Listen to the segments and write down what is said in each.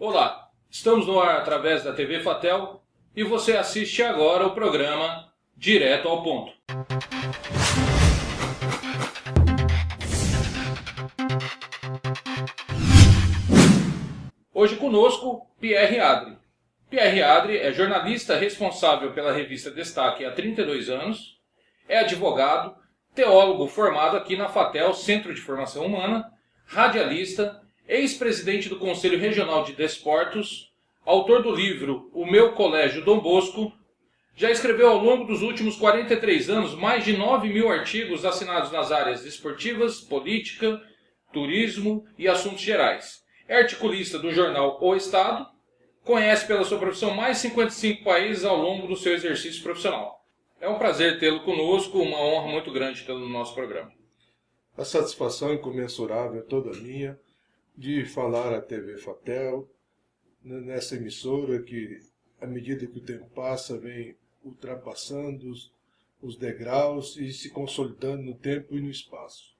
Olá, estamos no ar através da TV Fatel e você assiste agora o programa Direto ao Ponto. Hoje conosco, Pierre Adri. Pierre Adri é jornalista responsável pela revista Destaque há 32 anos, é advogado, teólogo formado aqui na Fatel, Centro de Formação Humana, radialista, ex-presidente do Conselho Regional de Desportos, autor do livro O Meu Colégio Dom Bosco, já escreveu ao longo dos últimos 43 anos mais de 9.000 artigos assinados nas áreas esportivas, política, turismo e assuntos gerais. É articulista do jornal O Estado, conhece pela sua profissão mais de 55 países ao longo do seu exercício profissional. É um prazer tê-lo conosco, uma honra muito grande tê-lo no nosso programa. A satisfação incomensurável é toda minha de falar à TV Fatel, nessa emissora que, à medida que o tempo passa, vem ultrapassando os degraus e se consolidando no tempo e no espaço.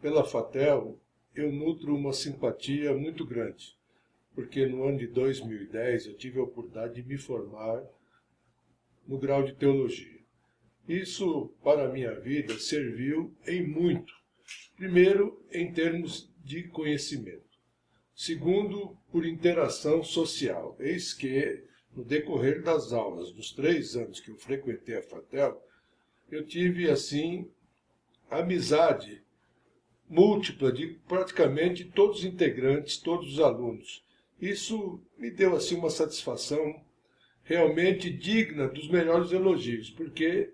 Pela Fatel, eu nutro uma simpatia muito grande, porque no ano de 2010 eu tive a oportunidade de me formar no grau de teologia. Isso, para a minha vida, serviu em muito. Primeiro, em termos de conhecimento. Segundo, por interação social. Eis que, no decorrer das aulas, dos 3 anos que eu frequentei a Fatel, eu tive, assim, amizade múltipla de praticamente todos os integrantes, todos os alunos. Isso me deu, assim, uma satisfação realmente digna dos melhores elogios, porque,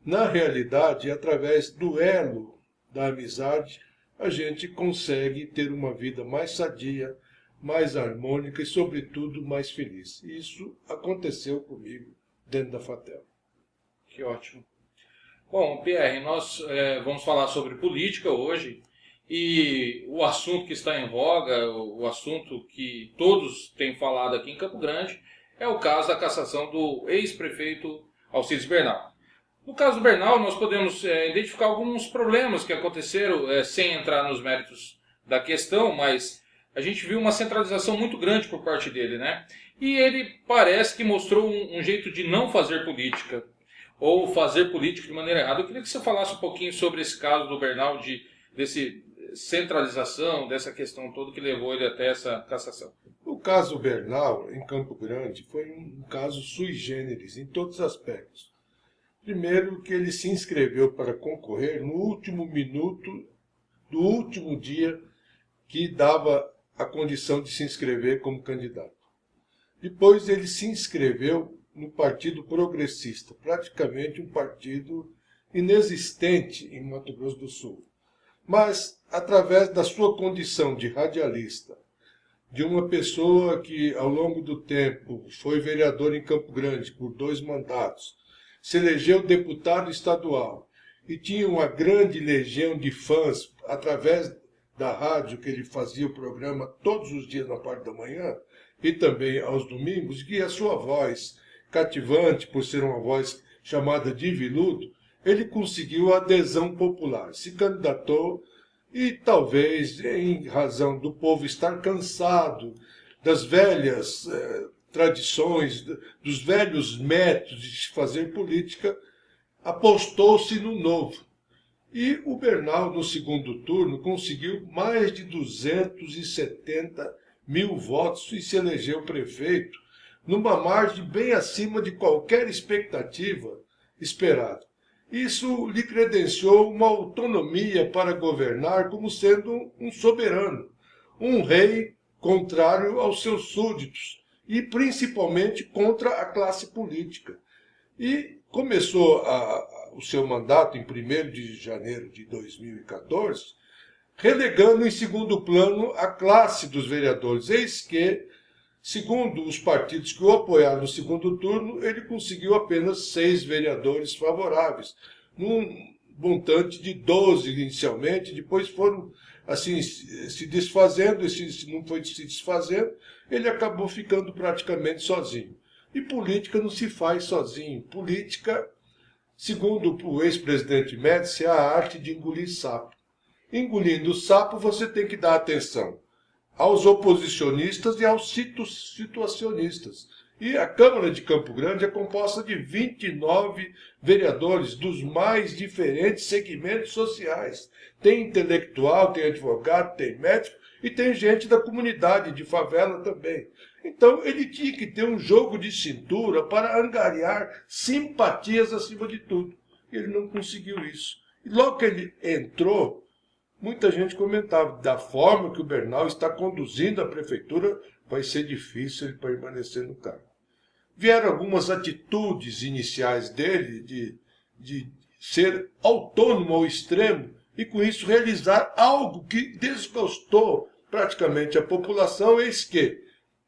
na realidade, através do elo da amizade, a gente consegue ter uma vida mais sadia, mais harmônica e, sobretudo, mais feliz. Isso aconteceu comigo dentro da Fatel. Que ótimo. Bom, Pierre, nós vamos falar sobre política hoje e o assunto que está em voga, o assunto que todos têm falado aqui em Campo Grande, é o caso da cassação do ex-prefeito Alcides Bernal. No caso do Bernal, nós podemos identificar alguns problemas que aconteceram, sem entrar nos méritos da questão, mas a gente viu uma centralização muito grande por parte dele, né? E ele parece que mostrou um jeito de não fazer política, ou fazer política de maneira errada. Eu queria que você falasse um pouquinho sobre esse caso do Bernal, desse centralização, dessa questão toda que levou ele até essa cassação. O caso Bernal, em Campo Grande, foi um caso sui generis, em todos os aspectos. Primeiro, que ele se inscreveu para concorrer no último minuto do último dia que dava a condição de se inscrever como candidato. Depois, ele se inscreveu no Partido Progressista, praticamente um partido inexistente em Mato Grosso do Sul. Mas, através da sua condição de radialista, de uma pessoa que, ao longo do tempo, foi vereador em Campo Grande por 2 mandatos, se elegeu deputado estadual e tinha uma grande legião de fãs através da rádio, que ele fazia o programa todos os dias na parte da manhã e também aos domingos, e a sua voz cativante, por ser uma voz chamada de viludo, ele conseguiu a adesão popular, se candidatou e talvez em razão do povo estar cansado das velhas tradições, dos velhos métodos de fazer política, apostou-se no novo. E o Bernal, no segundo turno, conseguiu mais de 270 mil votos e se elegeu prefeito, numa margem bem acima de qualquer expectativa esperada. Isso lhe credenciou uma autonomia para governar como sendo um soberano, um rei contrário aos seus súditos, e principalmente contra a classe política. E começou o seu mandato em 1º de janeiro de 2014, relegando em segundo plano a classe dos vereadores. Eis que, segundo os partidos que o apoiaram no segundo turno, ele conseguiu apenas 6 vereadores favoráveis, num montante de 12 inicialmente, depois foram assim se desfazendo, e se não foi se desfazendo, ele acabou ficando praticamente sozinho. E política não se faz sozinho. Política, segundo o ex-presidente Médici, é a arte de engolir sapo. Engolindo o sapo, você tem que dar atenção aos oposicionistas e aos situacionistas. E a Câmara de Campo Grande é composta de 29 vereadores dos mais diferentes segmentos sociais. Tem intelectual, tem advogado, tem médico e tem gente da comunidade de favela também. Então ele tinha que ter um jogo de cintura para angariar simpatias acima de tudo. Ele não conseguiu isso. E logo que ele entrou, muita gente comentava, da forma que o Bernal está conduzindo a prefeitura, vai ser difícil ele permanecer no cargo. Vieram algumas atitudes iniciais dele de ser autônomo ao extremo e com isso realizar algo que desgostou praticamente a população, eis que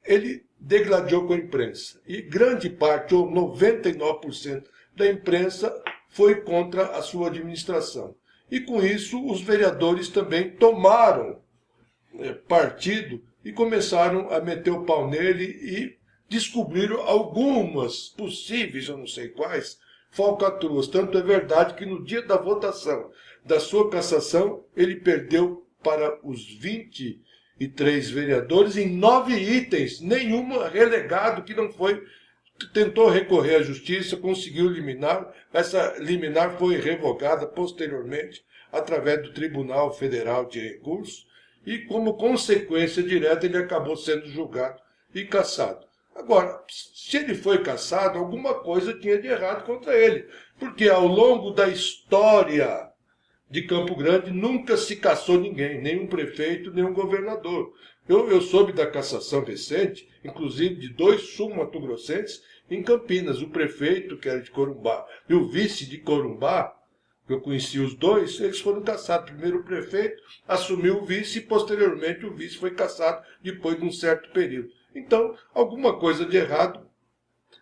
ele degladiou com a imprensa. E grande parte, ou 99% da imprensa, foi contra a sua administração. E com isso os vereadores também tomaram partido e começaram a meter o pau nele e descobriram algumas possíveis, eu não sei quais, falcatruas. Tanto é verdade que no dia da votação da sua cassação, ele perdeu para os 23 vereadores em 9 itens, nenhuma relegado que não foi, tentou recorrer à justiça, conseguiu liminar, essa liminar foi revogada posteriormente através do Tribunal Federal de Recursos e como consequência direta ele acabou sendo julgado e cassado. Agora, se ele foi cassado, alguma coisa tinha de errado contra ele, porque ao longo da história de Campo Grande nunca se cassou ninguém, nem um prefeito, nem um governador. Eu soube da cassação recente, inclusive de 2 sul-mato-grossenses em Campinas, o prefeito, que era de Corumbá, e o vice de Corumbá, que eu conheci os dois, eles foram cassados. Primeiro o prefeito assumiu o vice e posteriormente o vice foi cassado depois de um certo período. Então, alguma coisa de errado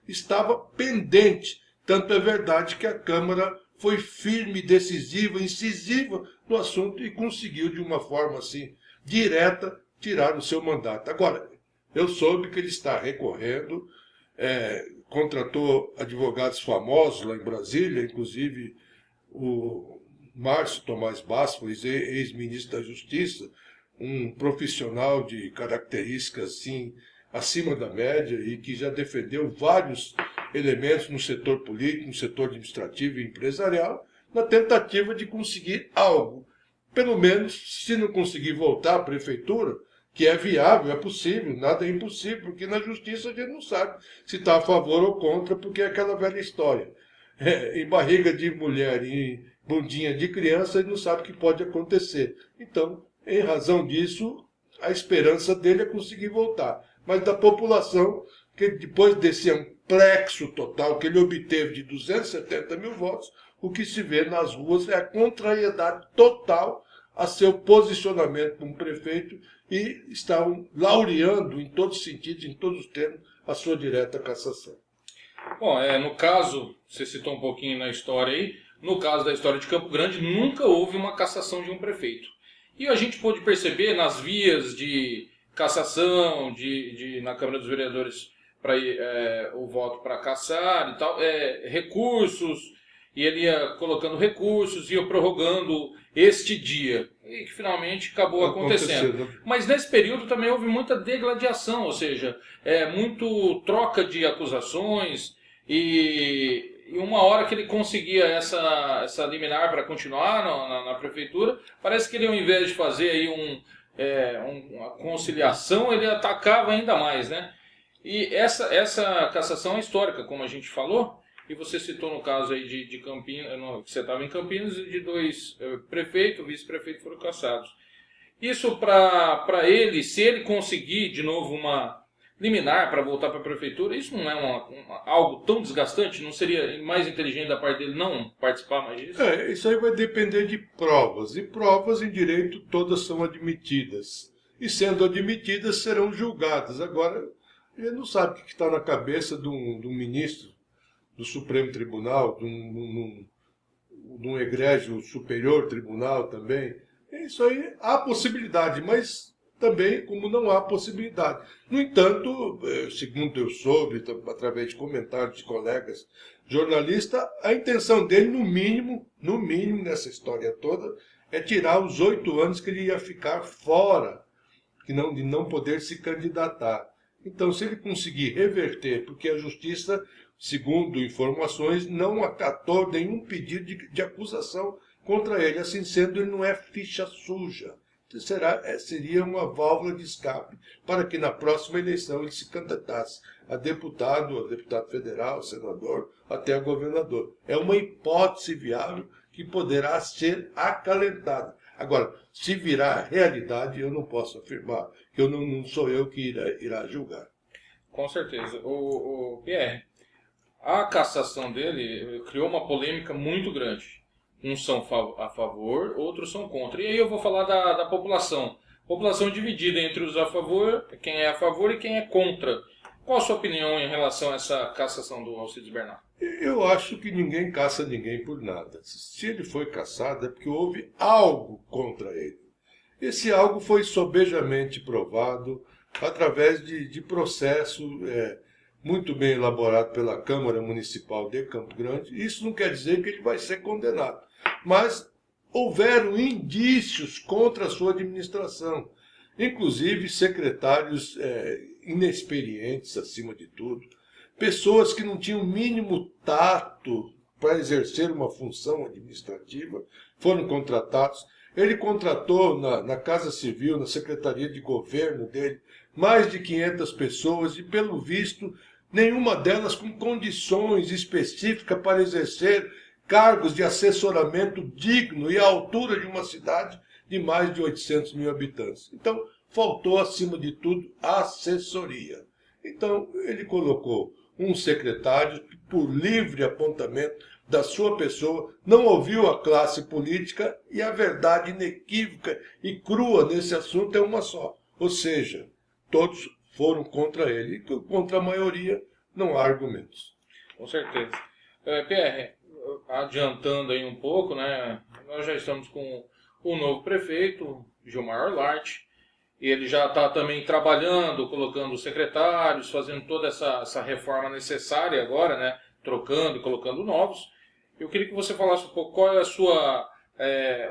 estava pendente. Tanto é verdade que a Câmara foi firme, decisiva, incisiva no assunto e conseguiu, de uma forma assim, direta, tirar o seu mandato. Agora, eu soube que ele está recorrendo, contratou advogados famosos lá em Brasília, inclusive o Márcio Tomás Bastos, ex-ministro da Justiça, um profissional de características assim, acima da média e que já defendeu vários elementos no setor político, no setor administrativo e empresarial, na tentativa de conseguir algo. Pelo menos, se não conseguir voltar à prefeitura, que é viável, é possível, nada é impossível, porque na justiça a gente não sabe se está a favor ou contra, porque é aquela velha história. Em barriga de mulher e bundinha de criança, ele não sabe o que pode acontecer. Então, em razão disso, a esperança dele é conseguir voltar. Mas da população, que depois desse amplexo total que ele obteve de 270 mil votos, o que se vê nas ruas é a contrariedade total a seu posicionamento como prefeito e estão laureando em todos os sentidos, em todos os termos, a sua direta cassação. Bom, no caso, você citou um pouquinho na história aí, no caso da história de Campo Grande, nunca houve uma cassação de um prefeito. E a gente pôde perceber nas vias de cassação, na Câmara dos Vereadores, para o voto para cassar e tal, recursos, e ele ia colocando recursos, ia prorrogando este dia, e que finalmente acabou acontecendo. Mas nesse período também houve muita degladiação, ou seja, muito troca de acusações, e uma hora que ele conseguia essa liminar para continuar na prefeitura, parece que ele, ao invés de fazer aí uma conciliação, ele atacava ainda mais, né? E essa cassação é histórica, como a gente falou, e você citou no caso aí de Campinas, que você estava em Campinas, e de 2 prefeitos, vice-prefeito foram cassados. Isso para ele, se ele conseguir de novo uma liminar para voltar para a prefeitura, isso não é algo tão desgastante? Não seria mais inteligente da parte dele não participar mais disso? Isso aí vai depender de provas, e provas em direito todas são admitidas. E sendo admitidas, serão julgadas. Agora, ele não sabe o que está na cabeça de um ministro do Supremo Tribunal, de um egrégio superior tribunal também. Isso aí há possibilidade, mas também como não há possibilidade. No entanto, segundo eu soube, através de comentários de colegas jornalistas, a intenção dele, no mínimo, nessa história toda, é tirar os 8 anos que ele ia ficar fora, de não poder se candidatar. Então, se ele conseguir reverter, porque a Justiça, segundo informações, não acatou nenhum pedido de acusação contra ele. Assim sendo, ele não é ficha suja. Seria uma válvula de escape para que na próxima eleição ele se candidatasse a deputado federal, a senador, até a governador. É uma hipótese viável que poderá ser acalentada. Agora, se virar realidade, eu não posso afirmar, que não sou eu que irá julgar. Com certeza. O Pierre, a cassação dele criou uma polêmica muito grande. Uns são a favor, outros são contra. E aí eu vou falar da população. População dividida entre os a favor, quem é a favor e quem é contra. Qual a sua opinião em relação a essa cassação do Alcides Bernal? Eu acho que ninguém caça ninguém por nada. Se ele foi cassado é porque houve algo contra ele. Esse algo foi sobejamente provado através de processo muito bem elaborado pela Câmara Municipal de Campo Grande. Isso não quer dizer que ele vai ser condenado, mas houveram indícios contra a sua administração, inclusive secretários inexperientes, acima de tudo, pessoas que não tinham o mínimo tato para exercer uma função administrativa, foram contratados. Ele contratou na Casa Civil, na Secretaria de Governo dele, mais de 500 pessoas e, pelo visto, nenhuma delas com condições específicas para exercer cargos de assessoramento digno e à altura de uma cidade de mais de 800 mil habitantes. Então, faltou, acima de tudo, assessoria. Então, ele colocou um secretário por livre apontamento da sua pessoa, não ouviu a classe política e a verdade inequívoca e crua nesse assunto é uma só. Ou seja, todos foram contra ele. E contra a maioria não há argumentos. Com certeza. Pierre, adiantando aí um pouco, né? Nós já estamos com o novo prefeito, Gilmar Orlart, e ele já está também trabalhando, colocando secretários, fazendo toda essa reforma necessária agora, né? Trocando e colocando novos. Eu queria que você falasse um pouco qual é a sua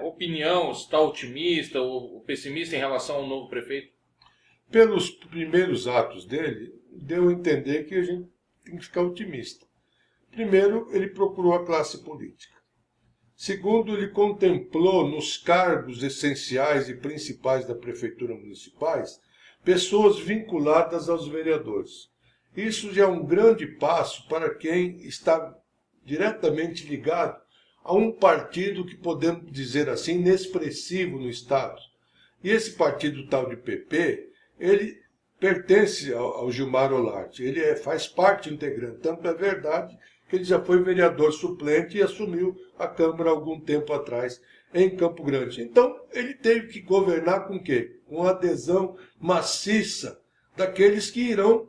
opinião, se está otimista ou pessimista em relação ao novo prefeito. Pelos primeiros atos dele, deu a entender que a gente tem que ficar otimista. Primeiro, ele procurou a classe política. Segundo, ele contemplou nos cargos essenciais e principais da Prefeitura Municipais pessoas vinculadas aos vereadores. Isso já é um grande passo para quem está diretamente ligado a um partido que podemos dizer assim, inexpressivo no Estado. E esse partido tal de PP, ele pertence ao Gilmar Orlart, ele faz parte integrante, tanto é verdade que ele já foi vereador suplente e assumiu a Câmara há algum tempo atrás em Campo Grande. Então, ele teve que governar com o quê? Com a adesão maciça daqueles que irão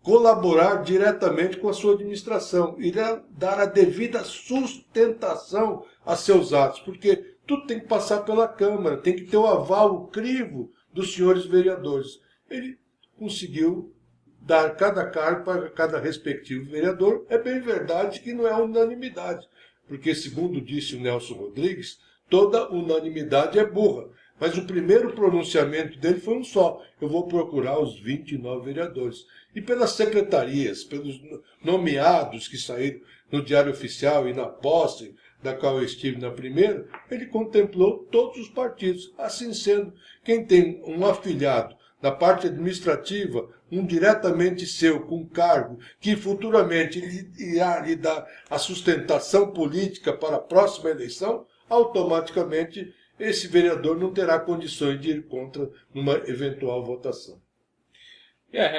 colaborar diretamente com a sua administração, irá dar a devida sustentação a seus atos, porque tudo tem que passar pela Câmara, tem que ter o aval, o crivo dos senhores vereadores. Ele conseguiu dar cada cargo para cada respectivo vereador. É bem verdade que não é unanimidade, porque, segundo disse o Nelson Rodrigues, toda unanimidade é burra. Mas o primeiro pronunciamento dele foi um só: eu vou procurar os 29 vereadores. E pelas secretarias, pelos nomeados que saíram no Diário Oficial e na posse, da qual eu estive na primeira, ele contemplou todos os partidos. Assim sendo, quem tem um afilhado na parte administrativa, um diretamente seu, com cargo, que futuramente irá lhe dar a sustentação política para a próxima eleição, automaticamente esse vereador não terá condições de ir contra numa eventual votação.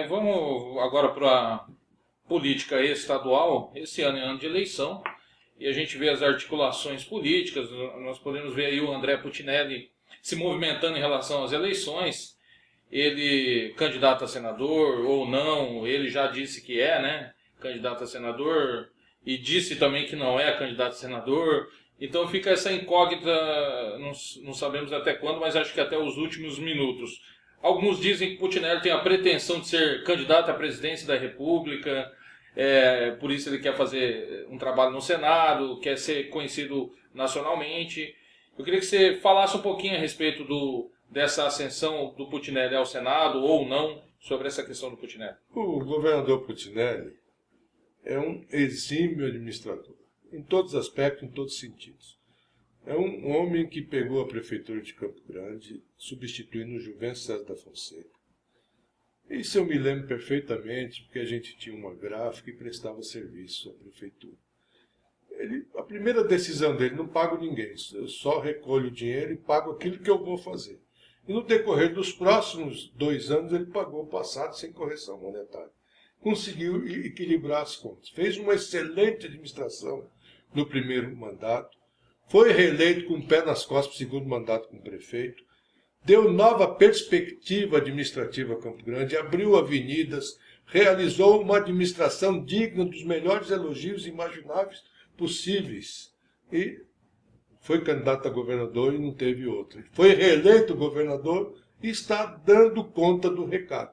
Vamos agora para a política estadual. Esse ano é ano de eleição e a gente vê as articulações políticas. Nós podemos ver aí o André Putinelli se movimentando em relação às eleições. Ele, candidato a senador ou não, ele já disse que é, né, candidato a senador, e disse também que não é candidato a senador. Então fica essa incógnita, não sabemos até quando, mas acho que até os últimos minutos. Alguns dizem que Putinelli tem a pretensão de ser candidato à presidência da República, por isso ele quer fazer um trabalho no Senado, quer ser conhecido nacionalmente. Eu queria que você falasse um pouquinho a respeito dessa ascensão do Putinelli ao Senado ou não sobre essa questão do Putinelli? O governador Putinelli é um exímio administrador, em todos os aspectos, em todos os sentidos. É um homem que pegou a prefeitura de Campo Grande, substituindo o Juvencio César da Fonseca. Isso eu me lembro perfeitamente, porque a gente tinha uma gráfica e prestava serviço à prefeitura. A primeira decisão dele, não pago ninguém, eu só recolho o dinheiro e pago aquilo que eu vou fazer. E no decorrer dos próximos 2 anos ele pagou o passado sem correção monetária. Conseguiu equilibrar as contas. Fez uma excelente administração no primeiro mandato. Foi reeleito com o pé nas costas para o segundo mandato como prefeito. Deu nova perspectiva administrativa a Campo Grande. Abriu avenidas. Realizou uma administração digna dos melhores elogios imagináveis possíveis. E foi candidato a governador e não teve outro. Foi reeleito governador e está dando conta do recado.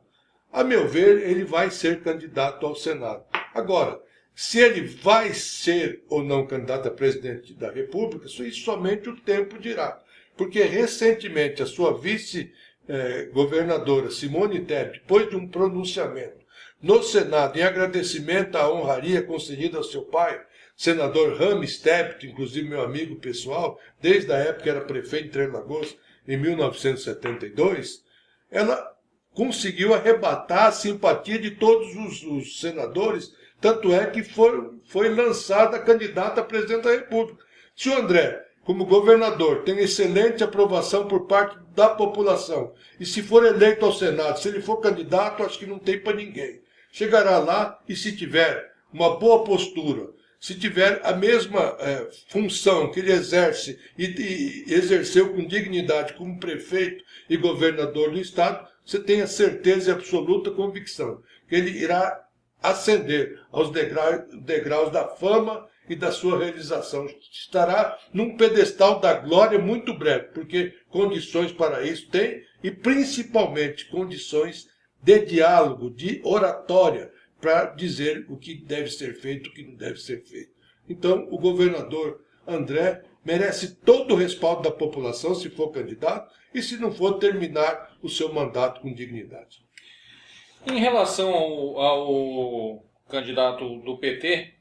A meu ver, ele vai ser candidato ao Senado. Agora, se ele vai ser ou não candidato a presidente da República, isso somente o tempo dirá. Porque recentemente a sua vice-governadora, Simone Tebet, depois de um pronunciamento no Senado em agradecimento à honraria concedida ao seu pai, senador Rames Tebet, inclusive meu amigo pessoal, desde a época que era prefeito de Três Lagoas, em 1972, ela conseguiu arrebatar a simpatia de todos os senadores, tanto é que foi lançada candidata a presidente da República. Se o André, como governador, tem excelente aprovação por parte da população, e se for eleito ao Senado, se ele for candidato, acho que não tem para ninguém. Chegará lá e se tiver uma boa postura, se tiver a mesma função que ele exerce e exerceu com dignidade como prefeito e governador do Estado, você tem a certeza e absoluta convicção que ele irá ascender aos degraus da fama e da sua realização. Estará num pedestal da glória muito breve, porque condições para isso tem, e principalmente condições de diálogo, de oratória, para dizer o que deve ser feito e o que não deve ser feito. Então, o governador André merece todo o respaldo da população, se for candidato, e se não for, terminar o seu mandato com dignidade. Em relação ao candidato do PT,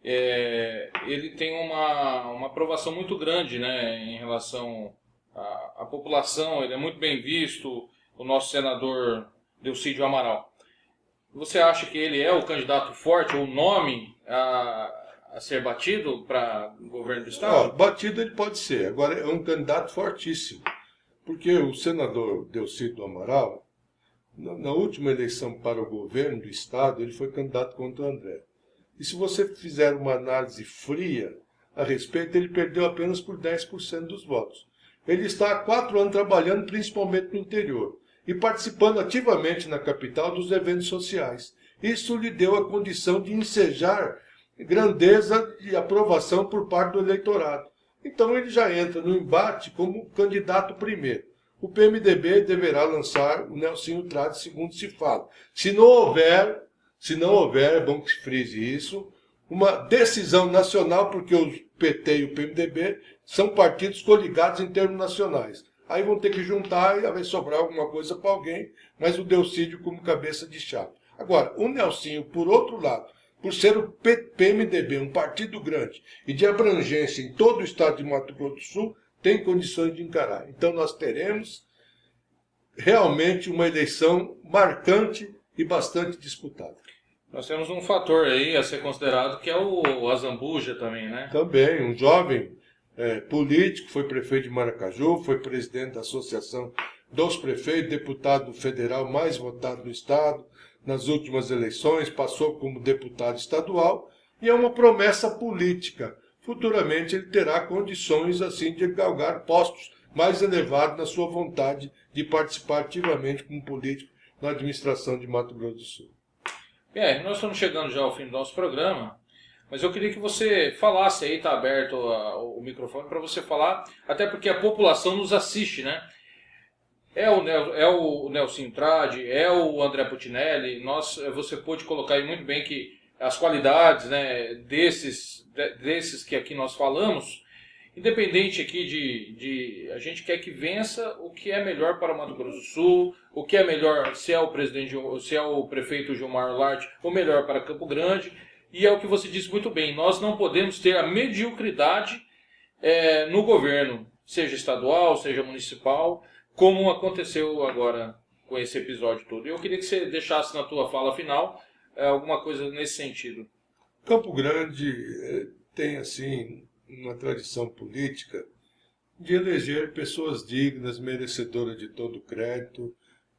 ele tem uma aprovação muito grande, né, em relação à população, ele é muito bem visto, o nosso senador Delcídio Amaral. Você acha que ele é o candidato forte, ou o nome a ser batido para o governo do Estado? Batido ele pode ser, agora é um candidato fortíssimo, porque o senador Delcídio Amaral, na última eleição para o governo do Estado, ele foi candidato contra o André. E se você fizer uma análise fria a respeito, ele perdeu apenas por 10% dos votos. Ele está há 4 anos trabalhando principalmente no interior e participando ativamente na capital dos eventos sociais. Isso lhe deu a condição de ensejar grandeza e aprovação por parte do eleitorado. Então ele já entra no embate como candidato primeiro. O PMDB deverá lançar o Nelsinho Trade, segundo se fala. Se não houver, é bom que se frise isso, uma decisão nacional, porque o PT e o PMDB são partidos coligados em termos nacionais. Aí vão ter que juntar e vai sobrar alguma coisa para alguém, mas o Delcídio como cabeça de chave. Agora, o Nelsinho, por outro lado, por ser o PMDB, um partido grande e de abrangência em todo o estado de Mato Grosso do Sul, tem condições de encarar. Então nós teremos realmente uma eleição marcante e bastante disputada. Nós temos um fator aí a ser considerado, que é o Azambuja também, né? Também, um jovem político, foi prefeito de Maracaju, foi presidente da Associação dos Prefeitos, deputado federal mais votado no estado nas últimas eleições, passou como deputado estadual e é uma promessa política. Futuramente ele terá condições assim de galgar postos mais elevados na sua vontade de participar ativamente como político na administração de Mato Grosso do Sul. Nós estamos chegando já ao fim do nosso programa, mas eu queria que você falasse aí, está aberto o microfone para você falar, até porque a população nos assiste, né? É o Nelsinho Trade, é o André Putinelli, você pôde colocar aí muito bem que as qualidades, né, desses que aqui nós falamos, independente aqui a gente quer que vença o que é melhor para o Mato Grosso do Sul, o que é melhor, se é o prefeito Gilmar Larte, ou melhor para Campo Grande, e é o que você disse muito bem, nós não podemos ter a mediocridade no governo, seja estadual, seja municipal, como aconteceu agora com esse episódio todo. Eu queria que você deixasse na tua fala final alguma coisa nesse sentido. Campo Grande tem, assim, uma tradição política de eleger pessoas dignas, merecedoras de todo crédito,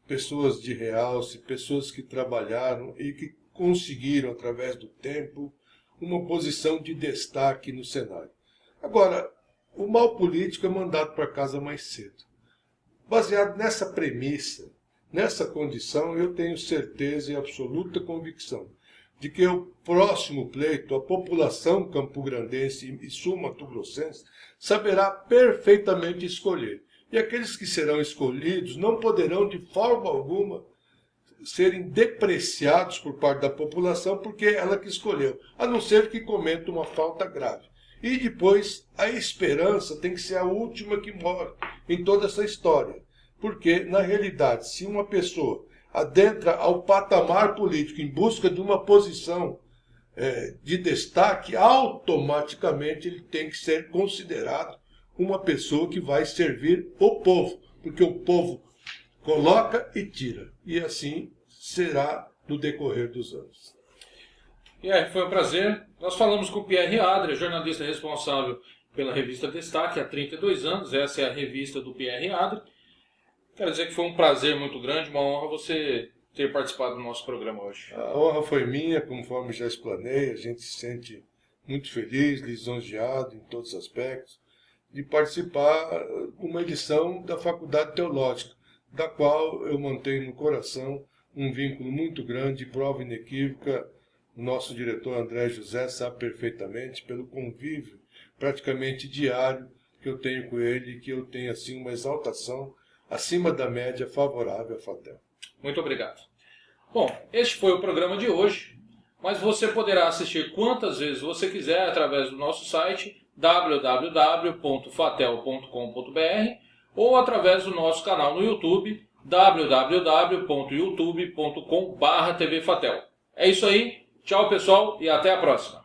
pessoas de realce, pessoas que trabalharam e que conseguiram, através do tempo, uma posição de destaque no cenário. Agora, o mal político é mandado para casa mais cedo. Baseado nessa premissa, nessa condição, eu tenho certeza e absoluta convicção de que o próximo pleito, a população campograndense e sul-mato-grossense saberá perfeitamente escolher. E aqueles que serão escolhidos não poderão de forma alguma serem depreciados por parte da população porque é ela que escolheu, a não ser que cometa uma falta grave. E depois a esperança tem que ser a última que morre em toda essa história. Porque, na realidade, se uma pessoa adentra ao patamar político em busca de uma posição de destaque, automaticamente ele tem que ser considerado uma pessoa que vai servir o povo. Porque o povo coloca e tira. E assim será no decorrer dos anos. E aí, foi um prazer. Nós falamos com o Pierre Adria, jornalista responsável pela revista Destaque há 32 anos. Essa é a revista do Pierre Adria. Quero dizer que foi um prazer muito grande, uma honra você ter participado do nosso programa hoje. A honra foi minha, conforme já explanei. A gente se sente muito feliz, lisonjeado em todos os aspectos, de participar de uma edição da Faculdade Teológica, da qual eu mantenho no coração um vínculo muito grande, prova inequívoca. O nosso diretor André José sabe perfeitamente, pelo convívio praticamente diário que eu tenho com ele, que eu tenho assim uma exaltação acima da média favorável à FATEL. Muito obrigado. Bom, este foi o programa de hoje, mas você poderá assistir quantas vezes você quiser através do nosso site www.fatel.com.br ou através do nosso canal no YouTube www.youtube.com/tvfatel. É isso aí, tchau pessoal e até a próxima.